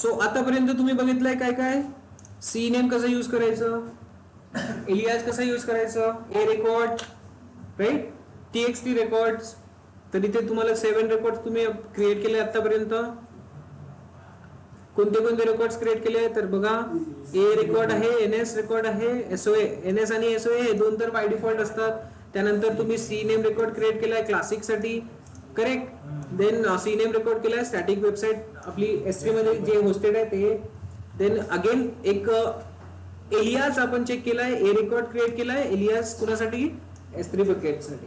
So आतापर्यंत तुम्ही बघितलंय काय काय, सी नेम कसं यूज करायचं, एलियास कसं यूज करायचं, ए रेकॉर्ड राईट, टीएक्सटी रेकॉर्ड्स. तर इथे तुम्हाला 7 रेकॉर्ड तुम्ही क्रिएट केले आतापर्यंत. कोणते कोणते रेकॉर्ड्स क्रिएट केले तर बघा, ए रेकॉर्ड आहे, एनएस रेकॉर्ड आहे, एसओए. एनएस आणि एसओए हे दोन तर बाय डिफॉल्ट असतात. त्यानंतर तुम्ही सी नेम रेकॉर्ड क्रिएट केलाय क्लासिक साठी, correct. Then C name record केलाय स्टॅटिक वेबसाईट आपली S3 मध्ये जे होस्टेड आहे ते. देन अगेन एक एलियास आपण चेक केलाय, ए रेकॉर्ड क्रिएट केलाय एलियास कुणासाठी, S3 बकेट साठी,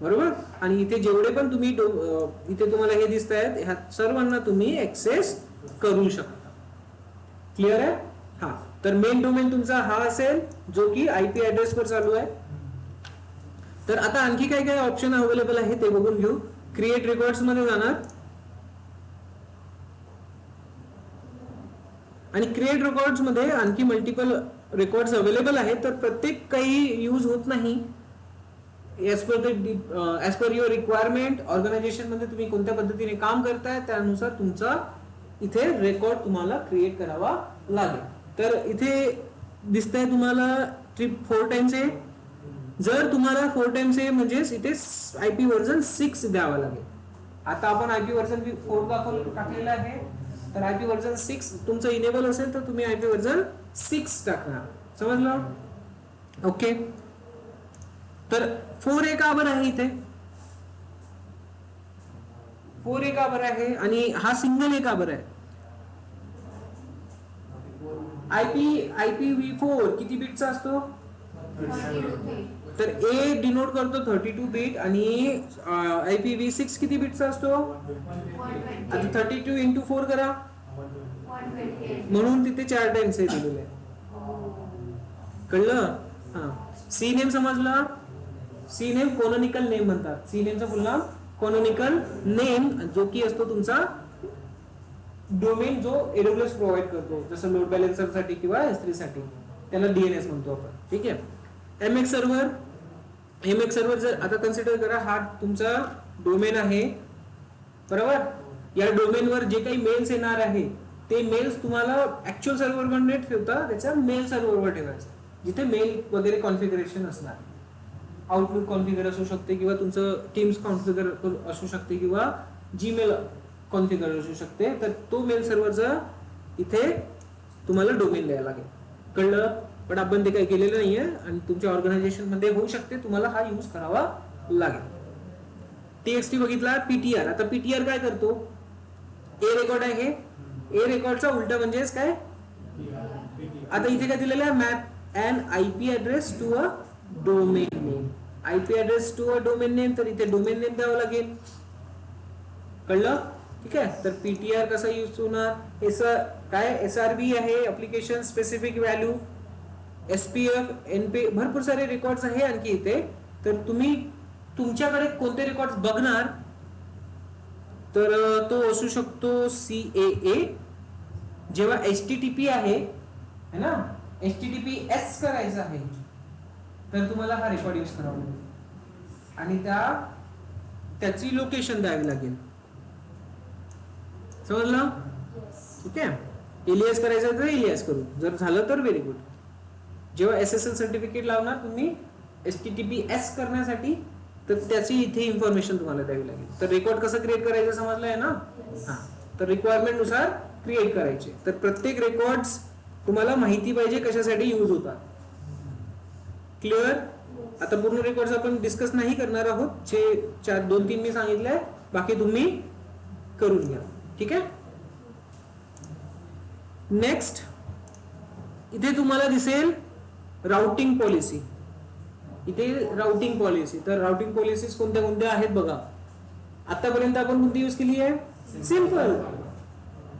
बरोबर. आणि इथे जेवढे पण तुम्ही इथे तुम्हाला हे दिसत आहेत ह्या सर्वांना तुम्ही ऍक्सेस करू शकता. क्लिअर आहे. हा, तर मेन डोमेन तुमचा हा असेल जो की आयपी ऍड्रेस वर चालू आहे. तर आता आणखी काय काय ऑप्शन अवेलेबल आहे ते बघून घेऊ. क्रिएट रेकॉर्ड्स मध्ये जाणार आणि क्रिएट रेकॉर्ड्स मध्ये आणखी मल्टिपल रेकॉर्ड्स अवेलेबल आहेत. तर प्रत्येक काही यूज होत नाही. As per your requirement, organisation मध्ये तुम्ही कोणत्या पद्धतीने काम करताय त्यानुसार तुमचा इथे रेकॉर्ड तुम्हाला क्रिएट करावा लागेल. तर इथे दिसतंय तुम्हाला ट्रिप 4 टाइम्स आहे. जर तुम्हाला 4 टाइम्स आहे म्हणजेच इथे आयपी व्हर्जन 6 द्यावा लागेल. आता आपण आयपी व्हर्जन 4 टाकलेला आहे, तर आयपी व्हर्जन 6 तुमचं इनेबल असेल तर तुम्ही आयपी व्हर्जन 6 टाकणार. समजलं. ओके. तर 4A का बरं आहे इथे, 4A का बरं आहे आणि हा सिंगल ए का बरं आहे. IPv4 किती बीटचा असतो, तर ए डिनोट करतो 32 बीट आणि IPv6 किती बीटचा असतो, आता 32 into 4 करा, म्हणून तिथे 4 टाइम्स दिलेले. कळलं. हा, सी नेम समजला. सी नेम कॉनोनिकल नेम म्हणतात. सी नेमचा फुल नाम कॉनोनिकल नेम, जो की असतो तुमचा डोमेन जो AWS प्रोव्हाइड करतो, जसं लोड बॅलन्सर साठी किंवा S3 साठी, त्याला DNS म्हणतो आपण. ठीक आहे. MX सर्व्हर जर आता कन्सिडर करा हा तुमचा डोमेन आहे, बरोबर. या डोमेनवर जे काही मेल्स येणार आहे ते मेल्स तुम्हाला ऍक्च्युअल सर्व्हरवर न ठेवता त्याच्या मेल सर्व्हरवर ठेवायचं, जिथे मेल वगैरे कॉन्फिगरेशन असणार. आउटलुक कॉन्फिगर असू शकते किंवा तुमचं टीम्स कॉन्फिगर असू शकते किंवा जीमेल कॉन्फिगर असू शकते. तर तो मेल सर्व्हरचा इथे तुम्हाला डोमेन द्यायला लागेल. कळलं. पण आपण ते काही केलेलं नाहीये आणि तुमच्या ऑर्गनायझेशन मध्ये होऊ शकते तुम्हाला हा यूज करावा लागेल. TXT बघितला. PTR. आता PTR काय करतो, ए रेकॉर्ड आहे, ए रेकॉर्डचा उलटा म्हणजेच काय, आता इथे काय दिलेलं आहे, map and IP address to a domain name. IP address to a domain name, तर इथे डोमेन नेम द्यावं लागेल. कळलं. ठीक आहे. तर PTR कसा यूज होणार, काय SRV आहे, application specific value, SPF, NP, भरपूर सारे रेकॉर्ड्स आहे आणखी इथे. तर तुम्ही तुमच्याकडे कोणते रेकॉर्ड्स बघणार, तर तो असू शकतो CAA. जेव्हा HTTP आहे ना, HTTPS करायचं आहे तर तुम्हाला हा रेकॉर्ड यूज करावा लागेल आणि त्याची लोकेशन द्यावी लागेल. समजलं. ठीक आहे. एलियास करायचं तर एलियास करू, जर झालं तर व्हेरी गुड. जेव्हा SSL सर्टिफिकेट लावणार तुम्ही HTTPS करण्यासाठी, तर त्याची इथे इन्फॉर्मेशन तुम्हाला द्यावी लागेल. तर रेकॉर्ड कसं क्रिएट करायचं समजलंय ना. हा, तर रिक्वायरमेंट नुसार क्रिएट करायचे. तर प्रत्येक रेकॉर्ड्स तुम्हाला माहिती पाहिजे कशासाठी यूज होतात. क्लिअर. आता पूर्ण रेकॉर्ड्स आपण डिस्कस नाही करणार आहोत, जे 2-3 मी सांगितलंय, बाकी तुम्ही करून घ्या. ठीक आहे. नेक्स्ट इथे तुम्हाला दिसेल राउटिंग पॉलिसी. इथे राउटिंग पॉलिसी. तर राउटिंग पॉलिसीज कोणत्या कोणत्या आहेत बघा. आतापर्यंत आपण कोणती यूज केली आहे, सिंपल,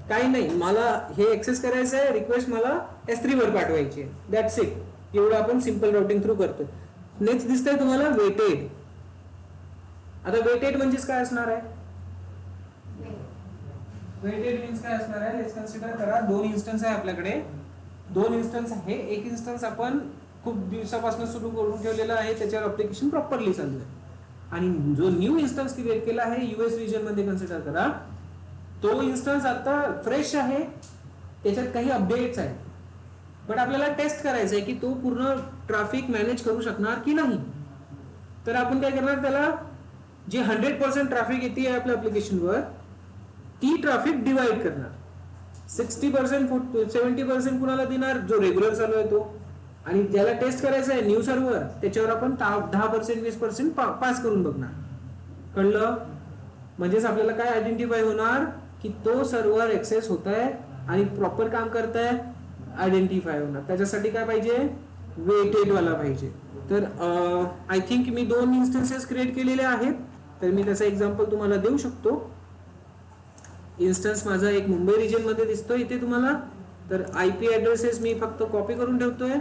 काही नाही, मला हे ऍक्सेस करायचं आहे, रिक्वेस्ट मला S3 वर पाठवायची आहे, दॅट्स इट. एवढं आपण सिंपल राउटिंग थ्रू करतो. नेक्स्ट दिसतंय तुम्हाला वेटेड. आता वेटेड म्हणजेच काय असणार आहे, वेटेड मीन्स काय असणार आहे, लेट्स कन्सिडर करा 2 इन्स्टन्स आहे आपल्याकडे. 2 इन्स्टन्स आहे. एक इन्स्टन्स आपण खूप दिवसापासून सुरू करून ठेवलेला आहे, त्याच्यावर ऍप्लिकेशन प्रॉपरली चालू आहे. आणि जो न्यू इन्स्टन्स क्रिएट केला आहे US रिजन मध्ये कन्सिडर करा, तो इन्स्टन्स आता फ्रेश आहे, त्याच्यात काही अपडेट्स आहेत, पण आपल्याला टेस्ट करायचं आहे की तो पूर्ण ट्रॅफिक मॅनेज करू शकणार की नाही. तर आपण काय करणार, त्याला जे 100% ट्रॅफिक येते आपल्या ऍप्लिकेशनवर ती ट्रॅफिक डिवाइड करणार. 60% 70% कुणाला देणार, जो रेग्युलर चालू आहे तो, आणि ज्याला टेस्ट करायचं आहे न्यू सर्व्हर त्याच्यावर आपण 10% 20% पास करून बघणार. कळलं? म्हणजेच आपल्याला काय आयडेंटिफाय होणार की तो सर्व्हर एक्सेस होत आहे आणि प्रॉपर काम करत आहे, आयडेंटिफाय होणार. त्याच्यासाठी काय पाहिजे, वेटेड वाला पाहिजे. तर I think me 2 instances create केलेले आहेत, तर मी त्याचा एक्झाम्पल तुम्हाला देऊ शकतो. इन्स्टन्स माझा एक मुंबई रिजन मध्ये दिसतोय इथे तुम्हाला. तर आयपी ऍड्रेसेस मी फक्त कॉपी करून ठेवतोय.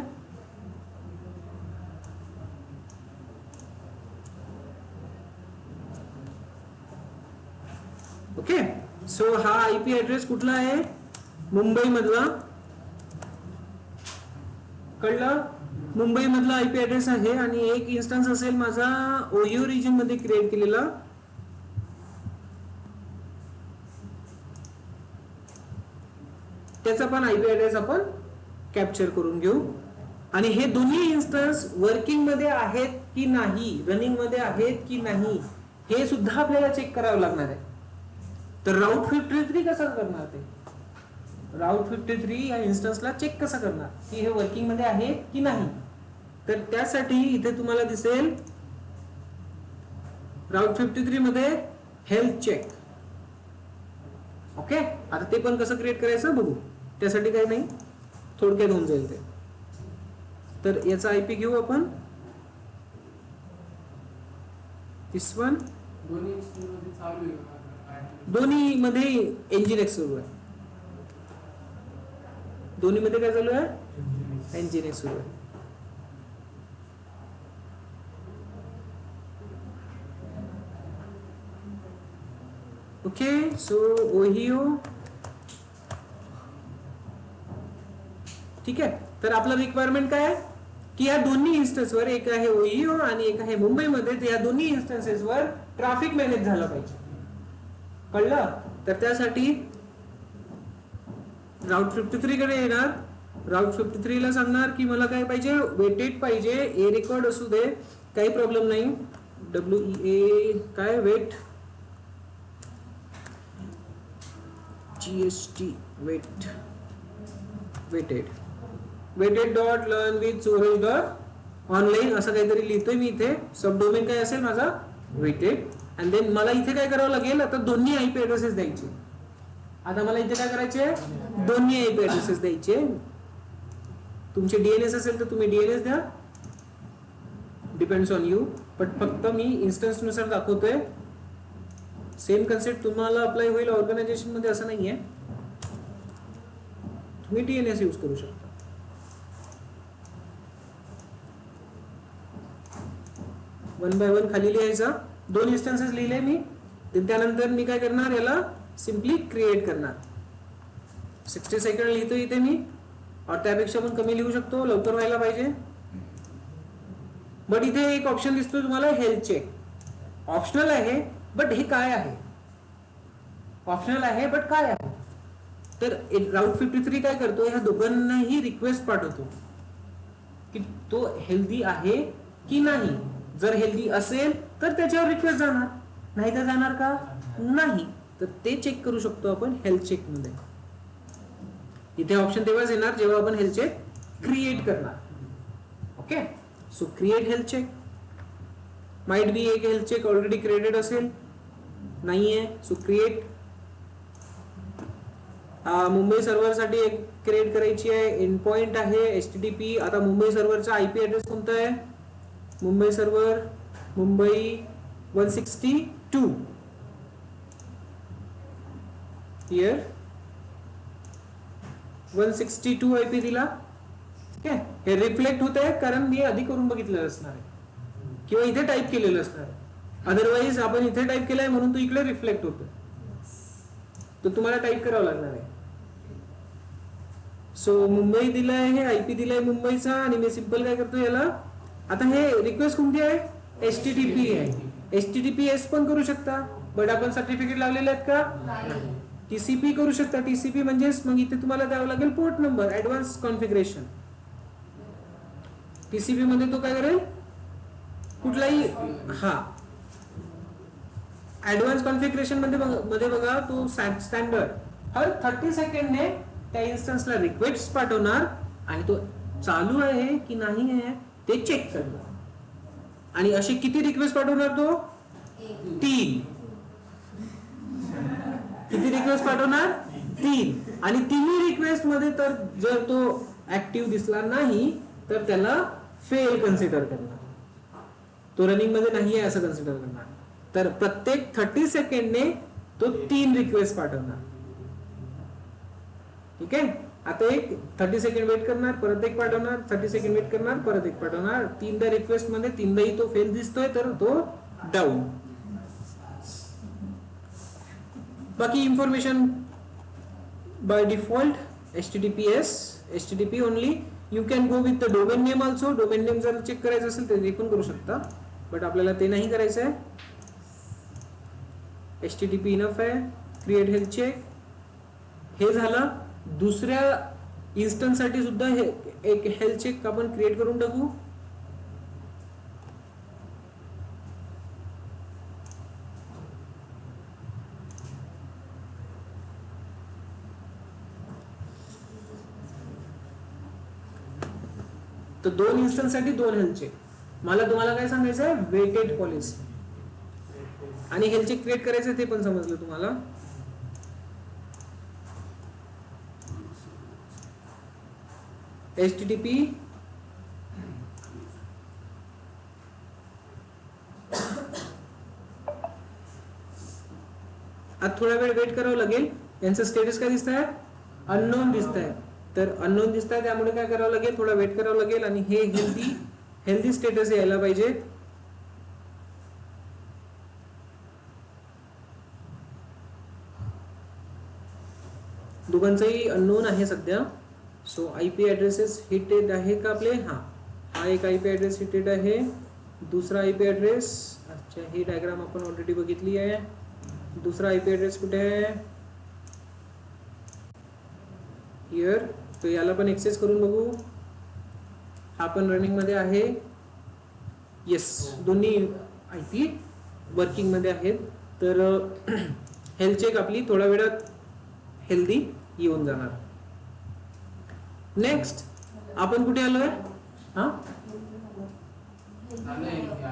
ओके, सो हा आयपी ऍड्रेस कुठला आहे, मुंबई मधला. कळलं? मुंबई मधला आयपी ऍड्रेस आहे. आणि एक इन्स्टन्स असेल माझा ओहिओ रिजन मध्ये क्रिएट केलेला, त्याचा पण आयपी ऍड्रेस आपण कॅप्चर करून घेऊ. आणि हे दोन्ही इन्स्टन्स वर्किंग मध्ये आहेत की नाही, रनिंग मध्ये आहेत की नाही, हे सुद्धा आपल्याला चेक करावं लागणार आहे. तर राऊट 53 कसं करणार, ते राऊट 53 या इन्स्टन्सला चेक कसं करणार की हे वर्किंग मध्ये आहे की नाही. तर त्यासाठी इथे तुम्हाला दिसेल राऊट 53 मध्ये हेल्थ चेक. ओके, आता ते पण कसं क्रिएट करायचं बघू. त्यासाठी काही नाही, थोडक्यात होऊन जाईल ते. तर याचा आयपी घेऊ आपण. दिस वन, दोन्ही मध्ये एनजीएक्स सुरू आहे. दोन्ही मध्ये काय चालू आहे, एनजीएक्स सुरू आहे. Okay, so Ohio. ठीक आहे, तर आपलं रिक्वायरमेंट काय आहे की या दोन्ही इन्स्टन्सवर, एक आहे ओहिओ आणि एक आहे मुंबईमध्ये, तर या दोन्ही इन्स्टन्सेसवर ट्रॅफिक मॅनेज झालं पाहिजे. कळलं? तर त्यासाठी राऊट 53 कडे येणार. राऊट 53 ला सांगणार की मला काय पाहिजे, वेटेड पाहिजे, ए रेकॉर्ड असू दे, काही प्रॉब्लेम नाही. WEA काय, wait, GST, wait, weighted dot learn with storage dot online असं काहीतरी लिहितोय मी इथे. सब डोमेन काय असेल माझा, वेटेड. अँड देन मला इथे काय करावं लागेल, आता दोन्ही आयपी ऍड्रेसेस द्यायचे. आता मला इथे काय करायचे, दोन्ही आयपी ऍड्रेसेस द्यायचे. तुमचे डीएनएस असेल तर तुम्ही डीएनएस द्या, डिपेंड्स ऑन यू. पण फक्त मी इन्स्टन्स नुसार दाखवतोय. सेम कन्सेप्ट तुम्हाला अप्लाय होईल ऑर्गनायझेशन मध्ये असं नाहीये. तुम्ही डीएनएस यूज करू शकता. वन बाय वन खाली लिहायचा. 2 इन्स्टन्सेस लिहिले मी. त्यानंतर मी काय करणार, याला सिम्पली क्रिएट करणार. 60 सेकंड लिहितो इथे मी, और त्यापेक्षा पण कमी लिहू शकतो, लवकर व्हायला पाहिजे. बट इथे एक ऑप्शन दिसतो तुम्हाला, हेल्थ चेक. ऑप्शनल आहे, बट हे काय आहे, ऑप्शनल आहे बट काय आहे. तर राऊट 53 काय करतो, ह्या दोघांनाही रिक्वेस्ट पाठवतो की तो हेल्दी आहे की नाही. जर हेल्दी असेल तर त्याच्यावर रिक्वेस्ट जाणार, नाही तर जाणार का, नाही. तर ते चेक करू शकतो आपण हेल्थ चेक मध्ये. इथे ऑप्शन तेव्हाच येणार जेव्हा आपण हेल्थ चेक क्रिएट करणार. Okay, so create health check. Might be एक हेल्थ चेक ऑलरेडी क्रिएटेड असेल, नाहीये, सो क्रिएट. मुंबई सर्व्हर साठी एक क्रिएट करायची आहे, एंड पॉइंट आहे HTTP. आता मुंबई सर्व्हरचा आयपी ऍड्रेस कोणता आहे, Mumbai server Mumbai 162. Here 162 IP दिला. ठीक आहे, हे रिफ्लेक्ट होत आहे कारण मी आधी करून बघितलेलं असणार आहे किंवा इथे टाईप केलेलं असणार आहे. अदरवाईज आपण इथे टाईप केलंय म्हणून तो इकडे रिफ्लेक्ट होतो, तर तुम्हाला टाईप करावं लागणार आहे. सो मुंबई दिलाय, हे आयपी दिलाय मुंबईचा, आणि मी सिंपल काय करतो याला. आता हे रिक्वेस्ट कोणती आहे, HTTP आहे. HTTPS पण करू शकता, बट आपण सर्टिफिकेट लावलेले आहेत का, टीसीपी करू शकता. टीसीपी म्हणजेच मग इथे तुम्हाला द्यावं लागेल port number, advance configuration. TCP मध्ये तो काय करेल, कुठलाही ऍडव्हान्स कॉन्फिगरेशन मध्ये बघा तो स्टँडर्ड हर 30 सेकंडने त्या इन्स्टन्सला रिक्वेस्ट पाठवणार आणि तो चालू आहे की नाही आहे ते चेक करणार. आणि असे किती रिक्वेस्ट पाठवणार तो, 3. किती रिक्वेस्ट पाठवणार, 3. आणि 3 रिक्वेस्ट मध्ये तर जर तो ऍक्टिव्ह दिसला नाही तर त्याला फेल कन्सिडर करणार, तो रनिंग मध्ये नाही आहे असं कन्सिडर करणार. तर प्रत्येक 30 सेकंडने तो 3 रिक्वेस्ट पाठवणार. ठीक आहे. आता एक 30 सेकंड वेट करणार, परत एक पाठवणार, 30 सेकंड वेट करणार, परत एक पाठवणार. 3दा रिक्वेस्ट मध्ये 3दाही तो फेल दिसतोय तर तो डाऊन. बाकी information by default HTTP only. You can go with the domain name also. Domain name जर चेक करायचं असेल तर ते पण करू शकता, बट आपल्याला ते नाही करायचं आहे. HTTP इनफ आहे. क्रिएट हेल्थ चेक हे झालं. दुसऱ्या इन्स्टन्स साठी सुद्धा हे एक हेल्थ चेक आपण क्रिएट करून टाकू. तर 2 इन्स्टन्स साठी 2 हेल्थ चेक. मला तुम्हाला काय सांगायचं आहे, वेटेड पॉलिसी आणि हेल्थ चेक क्रिएट करायचं ते पण समजलं तुम्हाला. HTTP आता थोडा वेळ वेट करावं लागेल. यांचं स्टेटस काय दिसत आहे, अननोन दिसत आहे. तर अननोन दिसत आहे त्यामुळे काय करावं लागेल, थोडा वेट करावं लागेल आणि हे हेल्दी स्टेटस यायला पाहिजे. दोघांचंही अननोन आहे सध्या. सो IP ॲड्रेसेस हिटेड आहे का आपले, हा एक IP ॲड्रेस हिटेड आहे. दुसरा IP ॲड्रेस, अच्छा ही डायग्राम आपण ऑलरेडी बघितली आहे. दुसरा IP ॲड्रेस कुठे आहे, हिअर. तो याला पण एक्सेस करून बघू. हा पण रनिंग मध्ये आहे. येस, दोन्ही IP वर्किंग मध्ये आहेत. तर हेल्थ चेक आपली थोड्या वेळात हेल्दी येऊन जाणार. नेक्स्ट आपण कुठे आलोय,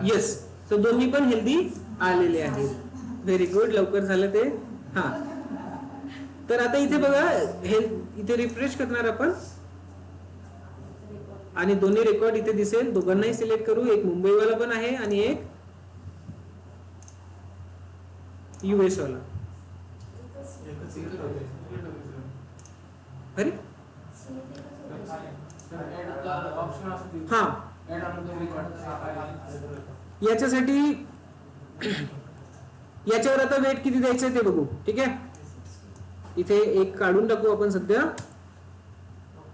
येस. तर दोन्ही पण हेल्दी आलेले आहेत. व्हेरी गुड, लवकर झालं ते. तर आता इथे बघा, इथे रिफ्रेश करणार आपण आणि दोन्ही रेकॉर्ड इथे दिसेल. दोघांनाही सिलेक्ट करू. एक मुंबईवाला पण आहे आणि एक US वाला. अरे याच्यासाठी याच्यावर आता वेट किती द्यायचं ते बघू. ठीक आहे, इथे एक काढून टाकू आपण. सध्या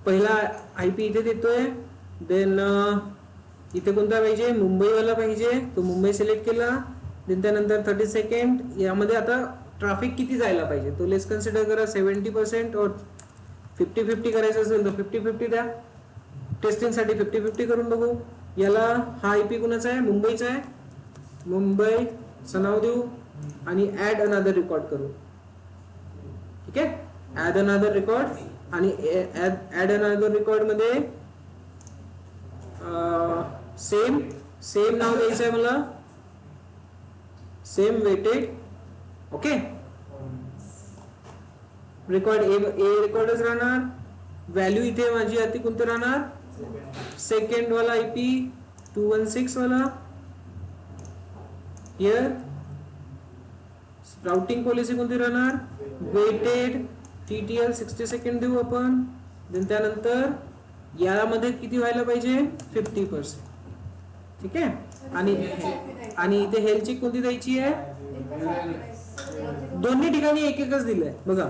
पहिला IP इथे देतोय. देन इथे कोणता पाहिजे, मुंबईवाला पाहिजे. तो मुंबई सिलेक्ट केला. देन त्यानंतर 30 सेकंड. यामध्ये आता ट्रॅफिक किती जायला पाहिजे तो लेस कन्सिडर करा. 70% और 50-50 करायचं असेल तर 50-50 द्या. टेस्टिंग साठी 50-50 करून बघू. याला हा IP कुणाचा आहे, मुंबईचा आहे. मुंबई नाव देऊ आणि ऍड अनदर रेकॉर्ड करू. ठीक आहे, ऍड अनदर रेकॉर्ड. आणि ऍड अनदर रेकॉर्ड मध्ये सेम नाव द्यायचं आहे मला, सेम वेटेड. ओके, रेकॉर्ड ए रेकॉर्डच राहणार. व्हॅल्यू इथे माझी आधी कोणते राहणार, सेकंड वाला IP 216 वाला. हिअर राउटिंग पॉलिसी कोणती राहणार, वेटेड TTL 60 सेकंड देऊ आपण. देन त्यानंतर यामध्ये किती व्हायला पाहिजे, 50%. ठीक आहे. आणि इथे हेल्थ चेक कोणती द्यायची आहे, दोन्ही ठिकाणी एक एकच दिलंय बघा.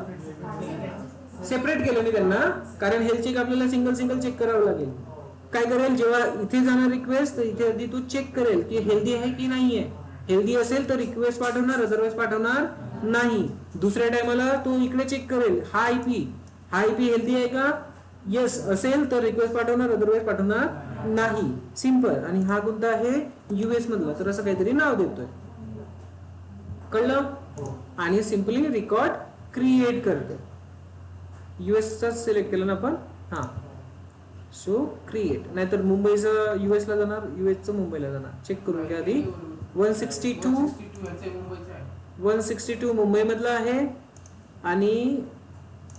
सेपरेट केलं मी त्यांना, कारण हेल्थ चेक आपल्याला सिंगल चेक करावं लागेल. काय करेल, जेव्हा इथे जाणार रिक्वेस्ट तर इथे आधी तू चेक करेल की हेल्दी आहे की नाही आहे. हेल्दी असेल तर रिक्वेस्ट पाठवणार, अदरवाइज पाठवणार नाही. दुसऱ्या टायमाला तो इकडे चेक करेल हा आयपी हेल्दी आहे का, येस असेल तर रिक्वेस्ट पाठवणार, अदरवाईज पाठवणार नाही. सिंपल. आणि हा कोणता आहे, यूएस मधला, तर असं काहीतरी नाव देतोय. कळलं. आणि सिंपली रेकॉर्ड क्रिएट करते. यूएसचा सिलेक्ट केलं ना आपण, हा. So create. नाहीतर मुंबईचं यूएसला जाणार, यूएसचं मुंबईला जाणार. चेक करून घ्या आधी. 162 मुंबई मधला आहे आणि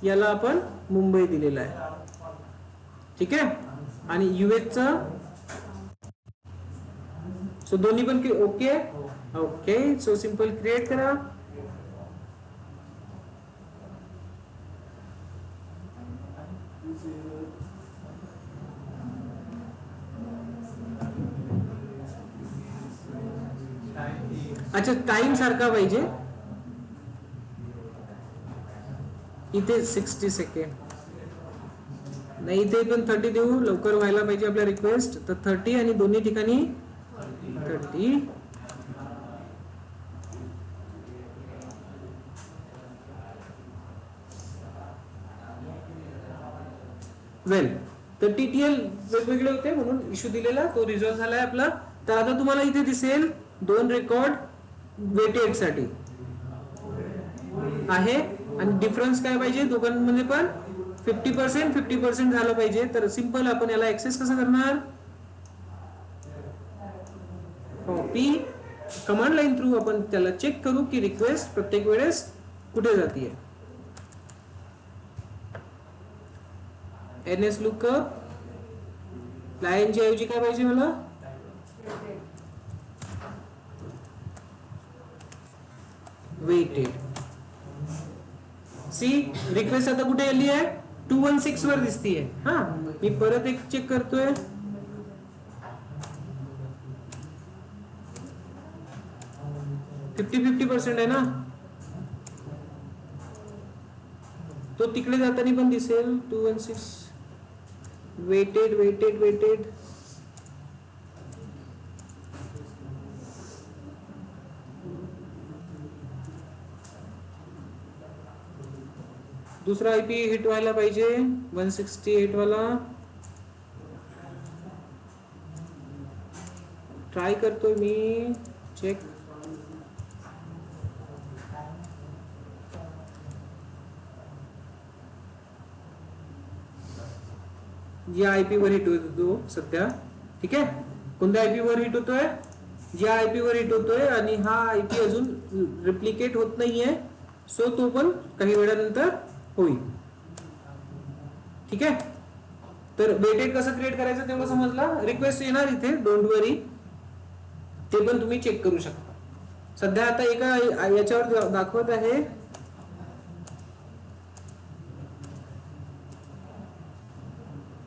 याला आपण मुंबई दिलेला आहे. ठीक आहे. आणि यूएसचा, सो दोन्ही पण okay. Okay. So simple create करा. अच्छा, टाइम सारखा पाहिजे. इथे 60 सेकंड नाही, इथे पण 30 देऊ. लवकर व्हायला पाहिजे आपल्या रिक्वेस्ट. तर 30 आणि दोन्ही ठिकाणी 30. वेल, तर टीटीएल वेगवेगळे होते म्हणून इश्यू दिलेला, तो रिझॉल्व्ह झालाय आपला. तर आता तुम्हाला इथे दिसेल 2 रेकॉर्ड वेटेड साठी आहे. आणि डिफरन्स काय पाहिजे दोघांमध्ये पण, 50% झालं पाहिजे. तर सिंपल आपण याला ऍक्सेस कसं करणार, कॉपी कमांड लाईन थ्रू आपण त्याला चेक करू की रिक्वेस्ट प्रत्येक वेळेस कुठे जातीये. एनएस लुकअप लाईन च्या ऐवजी काय पाहिजे मला, वेटेड. सी रिक्वेस्ट आता कुठे आली आहे, 216 वर दिसतीये. हा, मी परत एक चेक करतोय. फिफ्टी पर्सेंट आहे ना, तो तिकडे जाताना पण दिसेल. 216 वेटेड. दुसरा आयपी हिट व्हायला पाहिजे 168 वाला. ट्राय करतोय मी, चेक. या आयपी वर हिट होतो सध्या. ठीक आहे. कोणत्या आयपी वर हिट होतोय, या आयपी वर हिट होतोय. आणि हा आयपी अजून रिप्लिकेट होत नाहीये. सो तो पण काही वेळानंतर होईल. ठीक आहे. तर वेटेड कसं क्रिएट करायचं तेवढं समजलं. रिक्वेस्ट येणार इथे, डोंट वरी, ते पण तुम्ही चेक करू शकता. सध्या आता एका याच्यावर दाखवत आहे.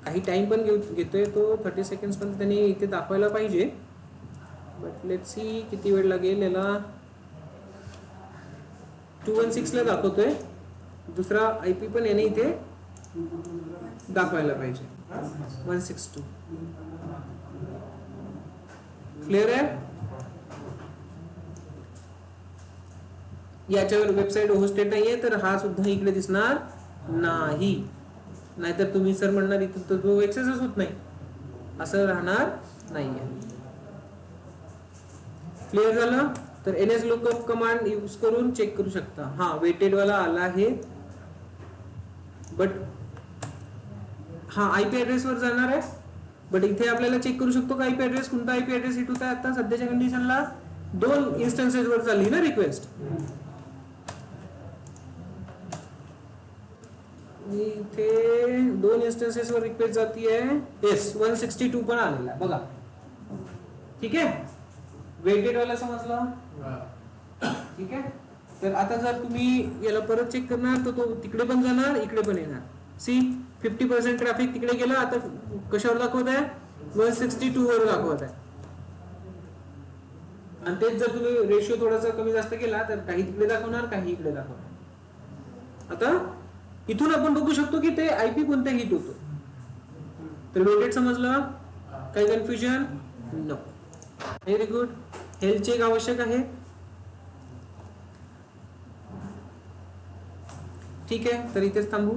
काही टाइम पण घेतोय तो, 30 सेकंड्स पण त्यांनी इथे दाखवायला पाहिजे. बट लेट्स सी किती वेळ लागेल याला. 216 ला दाखवतोय. दुसरा आयपी पण याने इथे दाखवायला पाहिजे, 162. क्लिअर आहे. याच्यावर वेबसाईट होस्टेड नाहीये, तर हा सुद्धा इकडे दिसणार नाही. नाहीतर तुम्ही सर म्हणणार इथं तर तो एक्सेसच होत नाही, असं राहणार नाहीये. क्लिअर झालं. तर एनएस लुकअप कमांड यूज करून चेक करू शकता. हा, वेटेड वाला आला आहे. बट हा आयपी ऍड्रेस वर जाणार आहे. बट इथे आपल्याला चेक करू शकतो का आयपी ऍड्रेस, कोणता आयपी ऍड्रेस हिट होत आहे. आता सध्याच्या कंडिशनला 2 इन्स्टन्सेस वर चालली ना रिक्वेस्ट. इथे 2 इन्स्टन्सेस वर रिक्वेस्ट जाती आहे. येस, 162 पण आलेला आहे बघा. ठीक आहे. वेटेड वाला समजला. ठीक आहे. तर आता जर तुम्ही याला परत चेक करणार तर तो तिकडे पण जाणार, इकडे पण येणार. सी 50% ट्रॅफिक तिकडे गेला. आता कशावर दाखवत आहे, 162 वर दाखवत आहे. आणि तेच जर तुम्ही रेशिओ थोडासा कमी जास्त केला तर काही तिकडे दाखवणार, काही इकडे दाखवणार. आता इथून आपण बघू शकतो की ते आयपी कोणत्या हिट होतो. तर वेटेड समजलं, काही confusion no. Very good. Health check आवश्यक आहे. ठीक आहे, तर इथेच थांबू.